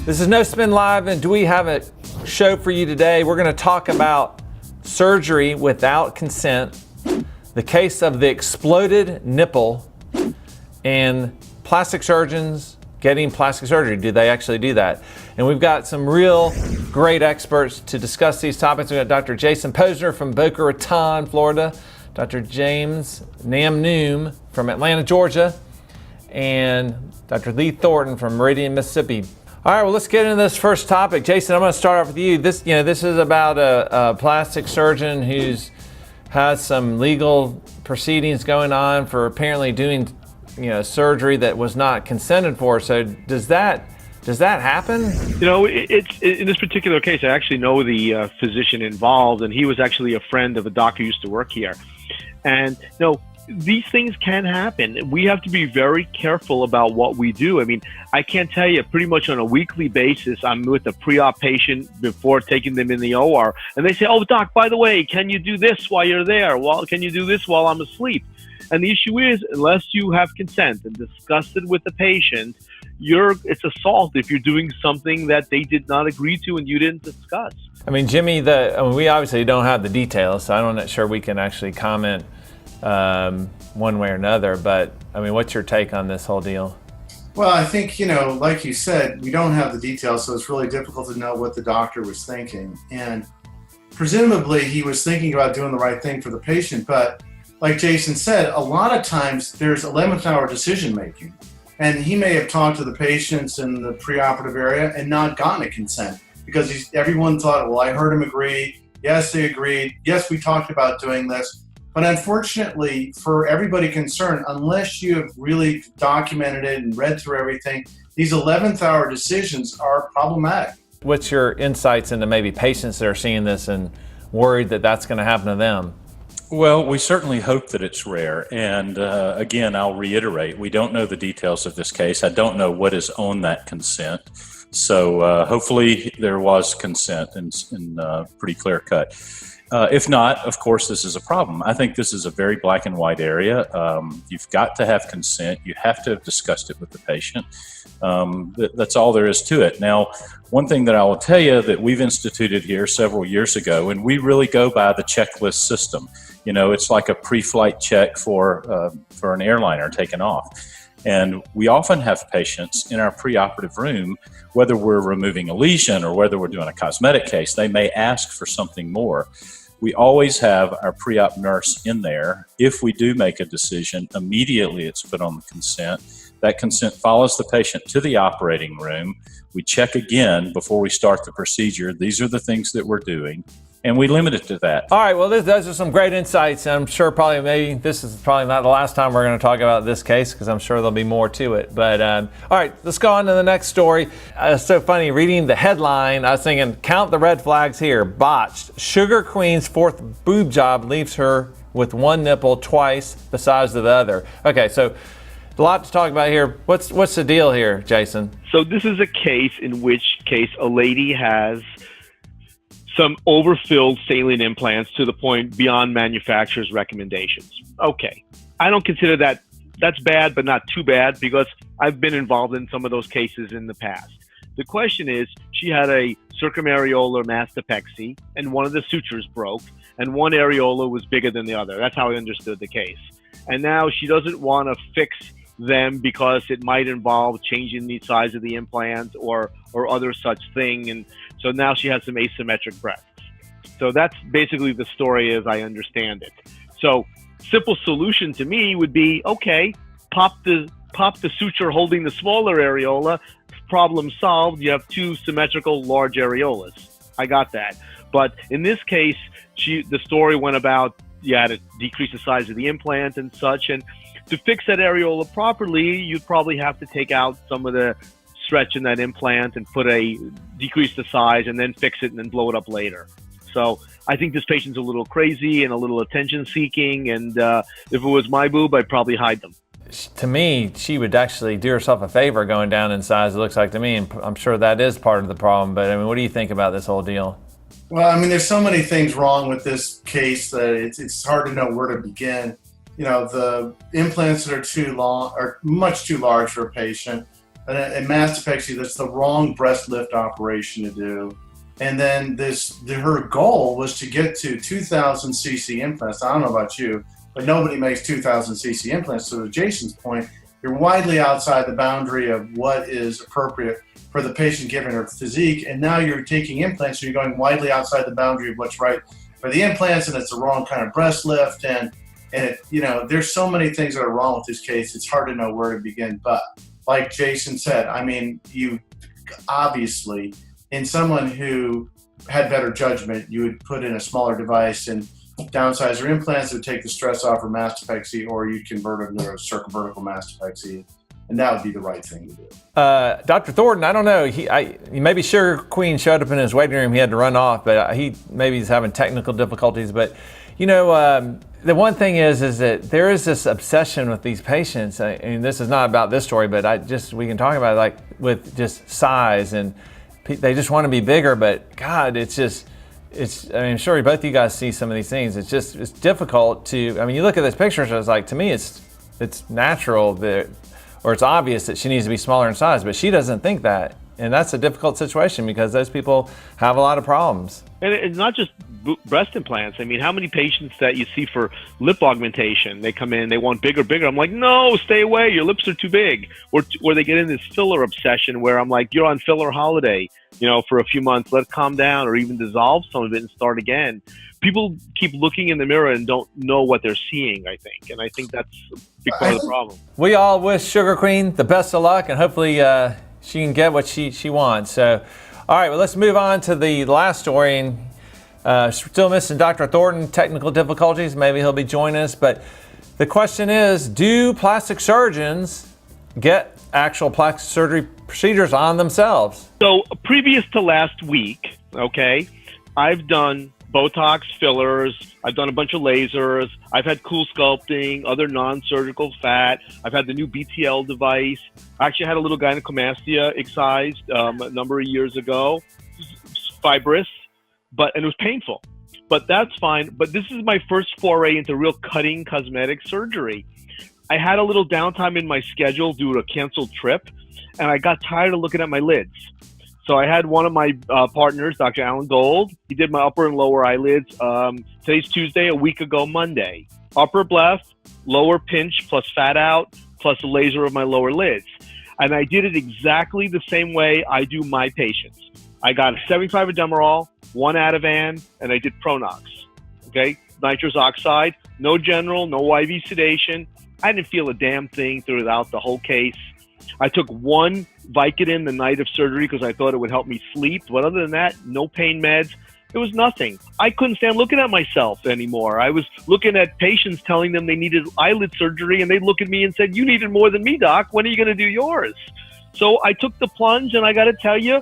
This is No Spin Live, and do we have a show for you today? We're going to talk about surgery without consent, the case of the exploded nipple, and plastic surgeons getting plastic surgery. Do they actually do that? And we've got some real great experts to discuss these topics. We've got Dr. Jason Pozner from Boca Raton, Florida, Dr. James Namnoum from Atlanta, Georgia, and Dr. Lee Thornton from Meridian, Mississippi. All right, well, let's get into this first topic. Jason, I'm going to start off with you. This is about a plastic surgeon who's has some legal proceedings going on for apparently doing, surgery that was not consented for. So does that happen? It's in this particular case, I actually know the physician involved, and he was actually a friend of a doctor who used to work here. And these things can happen. We have to be very careful about what we do. I mean, I can't tell you, pretty much on a weekly basis, I'm with a pre-op patient before taking them in the OR, and they say, "Oh, doc, by the way, can you do this while you're there? Well, can you do this while I'm asleep?" And the issue is, unless you have consent and discussed it with the patient, it's assault if you're doing something that they did not agree to and you didn't discuss. I mean, Jimmy, we obviously don't have the details, so I'm not sure we can actually comment one way or another, but I mean, what's your take on this whole deal? Well, I think, like you said, we don't have the details, so it's really difficult to know what the doctor was thinking. And presumably he was thinking about doing the right thing for the patient, but like Jason said, a lot of times there's 11th hour decision making, and he may have talked to the patients in the preoperative area and not gotten a consent because everyone thought, well, I heard him agree. Yes, they agreed. Yes, we talked about doing this. But unfortunately, for everybody concerned, unless you have really documented it and read through everything, these 11th hour decisions are problematic. What's your insights into maybe patients that are seeing this and worried that that's going to happen to them? Well, we certainly hope that it's rare. And again, I'll reiterate, we don't know the details of this case. I don't know what is on that consent. So hopefully there was consent and pretty clear cut. If not, of course, this is a problem. I think this is a very black and white area. You've got to have consent. You have to have discussed it with the patient. That's all there is to it. Now, one thing that I will tell you that we've instituted here several years ago, and we really go by the checklist system. It's like a pre-flight check for an airliner taking off. And we often have patients in our preoperative room, whether we're removing a lesion or whether we're doing a cosmetic case, they may ask for something more. We always have our pre-op nurse in there. If we do make a decision, immediately it's put on the consent. That consent follows the patient to the operating room. We check again before we start the procedure. These are the things that we're doing, and we limit it to that. All right, well, those are some great insights. I'm sure this is probably not the last time we're going to talk about this case because I'm sure there'll be more to it. But all right, let's go on to the next story. It's so funny, reading the headline, I was thinking, count the red flags here. Botched. Sugar Queen's fourth boob job leaves her with one nipple twice the size of the other. Okay, so a lot to talk about here. What's the deal here, Jason? So this is a case in which a lady has some overfilled saline implants to the point beyond manufacturer's recommendations. Okay, I don't consider that's bad, but not too bad because I've been involved in some of those cases in the past. The question is, she had a circumareolar mastopexy and one of the sutures broke and one areola was bigger than the other. That's how I understood the case. And now she doesn't want to fix them because it might involve changing the size of the implant or other such thing. And so now she has some asymmetric breasts. So that's basically the story as I understand it. So simple solution to me would be, okay, pop the suture holding the smaller areola, problem solved. You have two symmetrical large areolas. I got that. But in this case, the story went about you had to decrease the size of the implant and such. And to fix that areola properly, you'd probably have to take out some of the stretch in that implant and decrease the size and then fix it and then blow it up later. So I think this patient's a little crazy and a little attention seeking. And if it was my boob, I'd probably hide them. To me, she would actually do herself a favor going down in size, it looks like to me. And I'm sure that is part of the problem. But I mean, what do you think about this whole deal? Well, I mean, there's so many things wrong with this case that it's hard to know where to begin. The implants that are too long are much too large for a patient. a mastopexy that's the wrong breast lift operation to do. And then her goal was to get to 2,000 cc implants. I don't know about you, but nobody makes 2,000 cc implants. So to Jason's point, you're widely outside the boundary of what is appropriate for the patient given her physique. And now you're taking implants, so you're going widely outside the boundary of what's right for the implants, and it's the wrong kind of breast lift. And it, there's so many things that are wrong with this case. It's hard to know where to begin. But like Jason said, I mean, you obviously, in someone who had better judgment, you would put in a smaller device and downsize her implants to take the stress off her mastopexy, or you'd convert her to a circumvertical mastopexy, and that would be the right thing to do. Dr. Thornton, I don't know. Maybe Sugar Queen showed up in his waiting room. He had to run off, but he's having technical difficulties. But the one thing is that there is this obsession with these patients. I mean, this is not about this story, but we can talk about it, like with just size, and they just want to be bigger. But God, I mean, I'm sure both of you guys see some of these things. It's difficult to. I mean, you look at this picture, and it's like, to me, it's natural that, or it's obvious that she needs to be smaller in size, but she doesn't think that. And that's a difficult situation because those people have a lot of problems. And it's not just breast implants. I mean, how many patients that you see for lip augmentation, they come in, they want bigger. I'm like, no, stay away. Your lips are too big. Or they get in this filler obsession where I'm like, you're on filler holiday, for a few months, let it calm down, or even dissolve some of it and start again. People keep looking in the mirror and don't know what they're seeing, I think. And I think that's a big part of the problem. We all wish Sugar Queen the best of luck, and hopefully she can get what she wants. So, all right, well, let's move on to the last story. And still missing Dr. Thornton, technical difficulties. Maybe he'll be joining us. But the question is, do plastic surgeons get actual plastic surgery procedures on themselves? So previous to last week, okay, I've done Botox fillers, I've done a bunch of lasers, I've had cool sculpting, other non-surgical fat, I've had the new BTL device. I actually had a little gynecomastia excised a number of years ago, fibrous, and it was painful. But that's fine. But this is my first foray into real cutting cosmetic surgery. I had a little downtime in my schedule due to a canceled trip, and I got tired of looking at my lids. So I had one of my partners, Dr. Alan Gold. He did my upper and lower eyelids. Today's Tuesday, a week ago Monday. Upper bleph, lower pinch plus fat out, plus a laser of my lower lids. And I did it exactly the same way I do my patients. I got a 75 Demerol, 1 Ativan, and I did Pronox. Okay, nitrous oxide, no general, no IV sedation. I didn't feel a damn thing throughout the whole case. I took 1 Vicodin the night of surgery because I thought it would help me sleep. But other than that, no pain meds. It was nothing. I couldn't stand looking at myself anymore. I was looking at patients telling them they needed eyelid surgery, and they'd look at me and said, you needed more than me, doc. When are you going to do yours? So I took the plunge, and I got to tell you,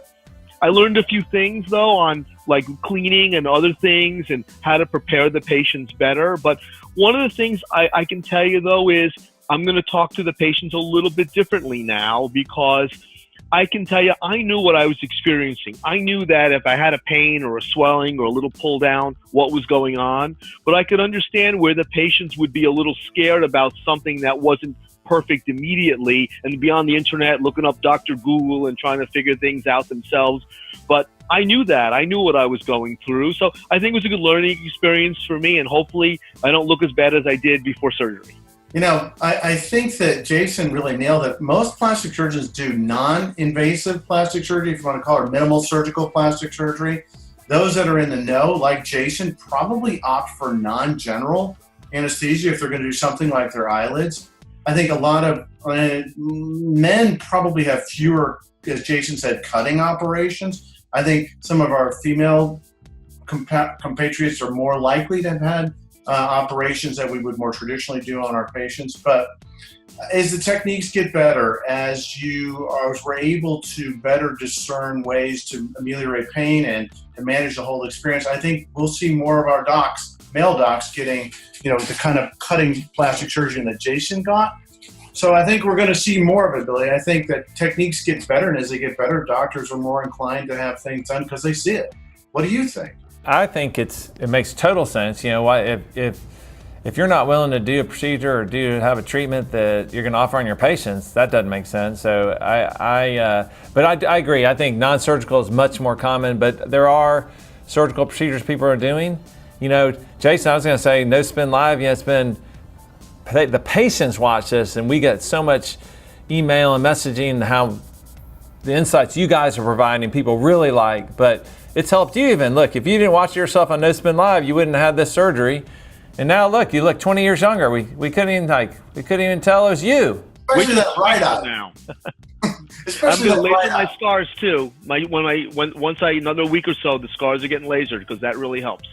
I learned a few things, though, on like cleaning and other things and how to prepare the patients better. But one of the things I can tell you, though, is I'm going to talk to the patients a little bit differently now, because I can tell you, I knew what I was experiencing. I knew that if I had a pain or a swelling or a little pull down, what was going on. But I could understand where the patients would be a little scared about something that wasn't perfect immediately and be on the internet looking up Dr. Google and trying to figure things out themselves. But I knew that. I knew what I was going through. So I think it was a good learning experience for me, and hopefully I don't look as bad as I did before surgery. I think that Jason really nailed it. Most plastic surgeons do non-invasive plastic surgery, if you want to call it minimal surgical plastic surgery. Those that are in the know, like Jason, probably opt for non-general anesthesia if they're going to do something like their eyelids. I think a lot of men probably have fewer, as Jason said, cutting operations. I think some of our female compatriots are more likely to have had operations that we would more traditionally do on our patients. But as the techniques get better, as we're able to better discern ways to ameliorate pain and to manage the whole experience, I think we'll see more of our docs, male docs, getting the kind of cutting plastic surgery that Jason got. So I think we're going to see more of it, Billy. I think that techniques get better, and as they get better, doctors are more inclined to have things done because they see it. What do you think? I think it makes total sense. If if you're not willing to do a procedure or have a treatment that you're going to offer on your patients, that doesn't make sense. So but I agree. I think non-surgical is much more common, but there are surgical procedures people are doing. You know, Jason, I was going to say No Spin Live. You know, it's been the patients watch this, and we get so much email and messaging how the insights you guys are providing people really like, but it's helped you even. Look, if you didn't watch yourself on No Spin Live, you wouldn't have had this surgery. And now look, you look 20 years younger. We couldn't even tell it was you. Especially that right eye. Now. Especially I'm that going to right laser my eye. scars too. Once another week or so, the scars are getting lasered because that really helps.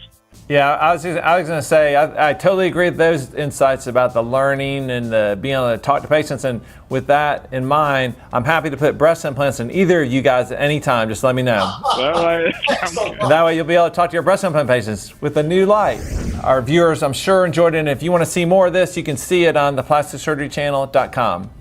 Yeah, I was going to say, I totally agree with those insights about the learning and the being able to talk to patients. And with that in mind, I'm happy to put breast implants in either of you guys at any time. Just let me know. All right. And that way you'll be able to talk to your breast implant patients with a new light. Our viewers, I'm sure, enjoyed it. And if you want to see more of this, you can see it on theplasticsurgerychannel.com.